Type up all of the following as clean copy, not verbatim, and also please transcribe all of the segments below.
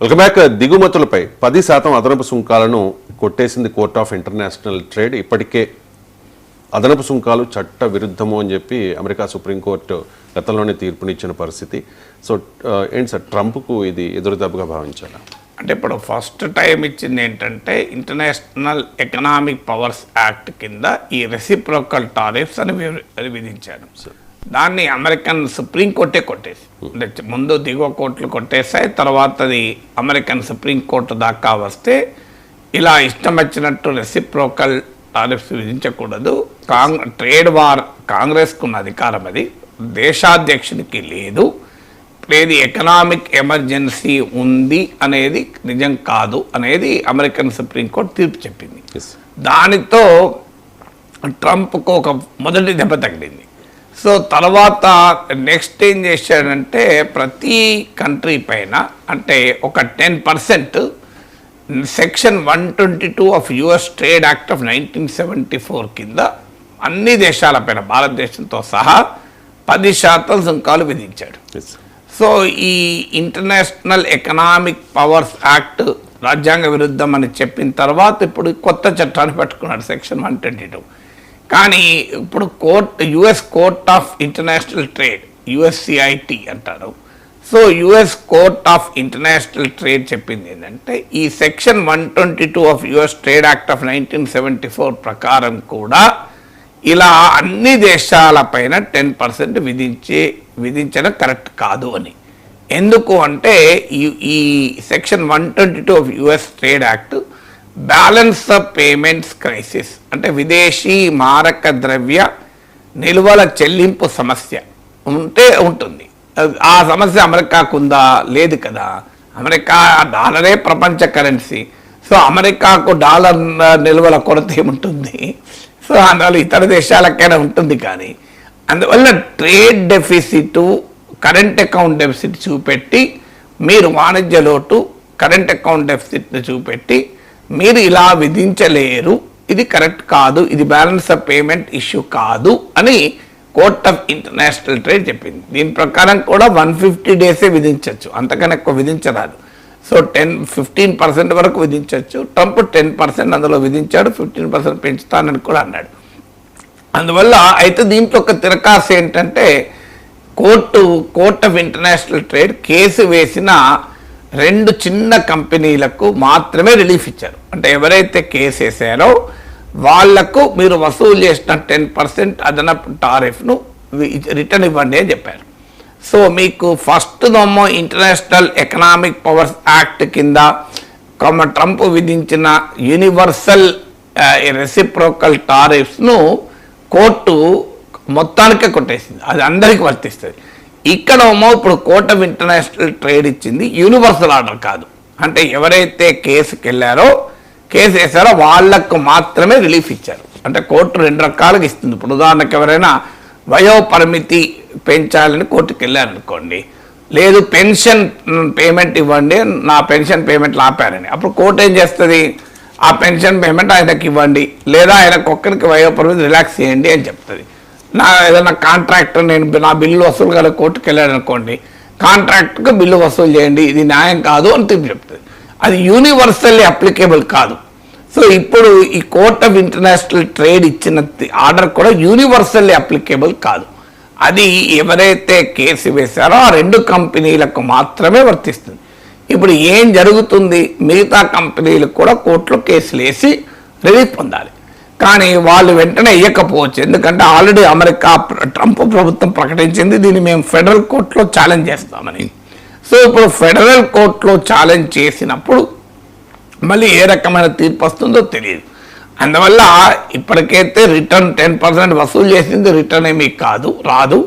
Welcome back. దిగుమతులపై 10% అదనపు సుంకాలను కొట్టేసింది court of international trade. ఇప్పటికే అదనపు సుంకాలు చట్ట విరుద్ధము అని చెప్పి అమెరికా సుప్రీంకోర్టు గతంలోనే తీర్పునిచ్చిన పరిస్థితి. సో ఏంటి సార్, ట్రంప్కు ఇది ఎదురుదెబ్బగా భావించాలా? అంటే ఇప్పుడు ఫస్ట్ టైం ఇచ్చింది ఏంటంటే ఇంటర్నేషనల్ ఎకనామిక్ పవర్స్ యాక్ట్ కింద ఈ రెసిప్రోకల్ టారిఫ్స్ అని విధించారు. దాన్ని అమెరికన్ సుప్రీంకోర్టే కొట్టేసి, అంటే ముందు దిగువ కోర్టులు కొట్టేసాయి, తర్వాత అది అమెరికన్ సుప్రీంకోర్టు దాకా వస్తే ఇలా ఇష్టం వచ్చినట్టు రెసిప్రోకల్ టారిఫ్స్ విధించకూడదు. ట్రేడ్ వార్ కాంగ్రెస్కు ఉన్న అధికారం, అది దేశాధ్యక్షునికి లేదు. ఏది ఎకనామిక్ ఎమర్జెన్సీ ఉంది అనేది నిజం కాదు అనేది అమెరికన్ సుప్రీంకోర్టు తీర్పు చెప్పింది. దానితో ట్రంప్కు ఒక మొదటి దెబ్బ తగిలింది. సో తర్వాత నెక్స్ట్ ఏం చేశాడంటే ప్రతి కంట్రీ పైన అంటే ఒక 10% section 122 of US trade act of 1974 కింద అన్ని దేశాలపైన భారతదేశంతో సహా 10% సుంకాలు విధించాడు. సో ఈ ఇంటర్నేషనల్ ఎకనామిక్ పవర్స్ యాక్ట్ రాజ్యాంగ విరుద్ధం అని చెప్పిన తర్వాత ఇప్పుడు కొత్త చట్టాన్ని పెట్టుకున్నాడు, సెక్షన్ 122. కానీ ఇప్పుడు US court of international trade, USCIT అంటారు. So US court of international trade చెప్పింది ఏంటంటే ఈ section 122 of US trade act of 1974 ప్రకారం కూడా ఇలా అన్ని దేశాలపైన 10% విధించడం కరెక్ట్ కాదు అని. ఎందుకు అంటే ఈ section 122 of US trade act balance of payments crisis అంటే విదేశీ మారక ద్రవ్య నిల్వల చెల్లింపు సమస్య ఉంటుంది. ఆ సమస్య అమెరికాకు ఉందా? లేదు కదా. అమెరికా డాలరే ప్రపంచ కరెన్సీ. సో అమెరికాకు డాలర్ నిల్వల కొరత ఏముంటుంది? సో అందువల్ల ఇతర దేశాలకైనా ఉంటుంది. కానీ అందువల్ల trade deficit, current account deficit చూపెట్టి మీరు వాణిజ్య లోటు, కరెంట్ అకౌంట్ డెఫిసిట్ని చూపెట్టి మీరు ఇలా విధించలేరు, ఇది కరెక్ట్ కాదు, ఇది బ్యాలెన్స్ ఆఫ్ పేమెంట్ ఇష్యూ కాదు అని కోర్ట్ ఆఫ్ ఇంటర్నేషనల్ ట్రేడ్ చెప్పింది. దీని ప్రకారం కూడా 150 డేసే విధించవచ్చు, అంతకన్నా ఎక్కువ విధించరాదు. సో 15% వరకు విధించవచ్చు. ట్రంప్ 10% అందులో విధించాడు, 15% పెంచుతానని కూడా అన్నాడు. అందువల్ల అయితే దీంట్లో ఒక తిరకాసు ఏంటంటే court of international trade case వేసిన 2 చిన్న కంపెనీలకు మాత్రమే రిలీఫ్ ఇచ్చారు. అంటే ఎవరైతే కేసు వేసారో వాళ్లకు మీరు వసూలు చేసిన 10% అదనపు టారిఫ్ను రిటర్న్ ఇవ్వండి అని చెప్పారు. సో మీకు ఫస్ట్ నమ్మో ఇంటర్నేషనల్ ఎకనామిక్ పవర్స్ యాక్ట్ కింద ట్రంప్ విధించిన యూనివర్సల్ రెసిప్రోకల్ టారిఫ్స్ను కోర్టు మొత్తానికే కొట్టేసింది, అది అందరికీ వర్తిస్తుంది. ఇక్కడేమో ఇప్పుడు కోర్ట్ ఆఫ్ ఇంటర్నేషనల్ ట్రేడ్ ఇచ్చింది యూనివర్సల్ ఆర్డర్ కాదు. అంటే ఎవరైతే కేసుకి వెళ్ళారో, కేసు వేసారో వాళ్లకు మాత్రమే రిలీఫ్ ఇచ్చారు. అంటే కోర్టు 2 రకాలుగా ఇస్తుంది. ఇప్పుడు ఉదాహరణకు ఎవరైనా వయో పరిమితి పెంచాలని కోర్టుకు వెళ్ళారనుకోండి, లేదు పెన్షన్ పేమెంట్ ఇవ్వండి, నా పెన్షన్ పేమెంట్లు ఆపారని, అప్పుడు కోర్టు ఏం చేస్తుంది? ఆ పెన్షన్ పేమెంట్ ఆయనకి ఇవ్వండి, లేదా ఆయనకు ఒక్కరికి వయో పరిమితి రిలాక్స్ చేయండి అని చెప్తుంది. ఏదైనా కాంట్రాక్టర్ నేను నా బిల్లు వసూలు గల కోర్టుకు వెళ్ళాను అనుకోండి, కాంట్రాక్ట్కు బిల్లు వసూలు చేయండి, ఇది న్యాయం కాదు అని తీర్పు చెప్తుంది. అది యూనివర్సల్లీ అప్లికేబుల్ కాదు. సో ఇప్పుడు ఈ కోర్ట్ ఆఫ్ ఇంటర్నేషనల్ ట్రేడ్ ఇచ్చిన ఆర్డర్ కూడా యూనివర్సల్లీ అప్లికేబుల్ కాదు. అది ఎవరైతే కేసు వేశారో ఆ 2 కంపెనీలకు మాత్రమే వర్తిస్తుంది. ఇప్పుడు ఏం జరుగుతుంది? మిగతా కంపెనీలకు కూడా కోర్టులో కేసులు వేసి రిలీఫ్ పొందాలి. కానీ వాళ్ళు వెంటనే ఇవ్వకపోవచ్చు, ఎందుకంటే ఆల్రెడీ అమెరికా ట్రంప్ ప్రభుత్వం ప్రకటించింది దీన్ని మేము ఫెడరల్ కోర్టులో ఛాలెంజ్ చేస్తామని. సో ఇప్పుడు ఫెడరల్ కోర్టులో ఛాలెంజ్ చేసినప్పుడు మళ్ళీ ఏ రకమైన తీర్పు వస్తుందో తెలియదు. అందువల్ల ఇప్పటికైతే రిటర్న్ 10% వసూలు చేసింది రిటర్న్ ఏమీ రాదు.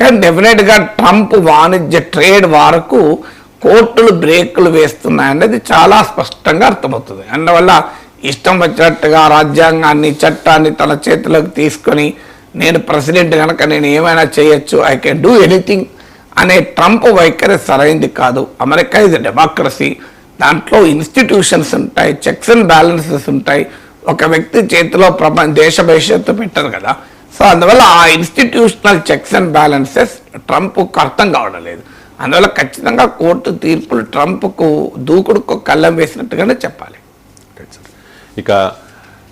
కానీ డెఫినెట్గా ట్రంప్ వాణిజ్య ట్రేడ్ వరకు కోర్టులు బ్రేకులు వేస్తున్నాయనేది చాలా స్పష్టంగా అర్థమవుతుంది. అందువల్ల ఇష్టం వచ్చినట్టుగా రాజ్యాంగాన్ని, చట్టాన్ని తన చేతిలోకి తీసుకొని నేను ప్రెసిడెంట్ కనుక నేను ఏమైనా చేయొచ్చు, ఐ కెన్ డూ ఎనీథింగ్ అనే ట్రంప్ వైఖరి సరైంది కాదు. America is democracy. దాంట్లో ఇన్స్టిట్యూషన్స్ ఉంటాయి, చెక్స్ అండ్ బ్యాలెన్సెస్ ఉంటాయి. ఒక వ్యక్తి చేతిలో దేశ భవిష్యత్తు పెట్టరు కదా. సో అందువల్ల ఆ ఇన్స్టిట్యూషనల్ చెక్స్ అండ్ బ్యాలెన్సెస్ ట్రంప్కు అర్థం కావడం లేదు. అందువల్ల ఖచ్చితంగా కోర్టు తీర్పులు ట్రంప్కు దూకుడుకు కళ్ళం వేసినట్టుగానే చెప్పాలి. Right sir. ఇక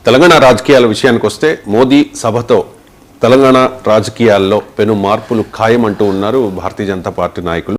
తెలంగాణ రాజకీయాల విషయానికి వస్తే మోదీ సభతో తెలంగాణ రాజకీయాల్లో పెను మార్పులు ఖాయమంటూ ఉన్నారు భారతీయ జనతా పార్టీ నాయకులు.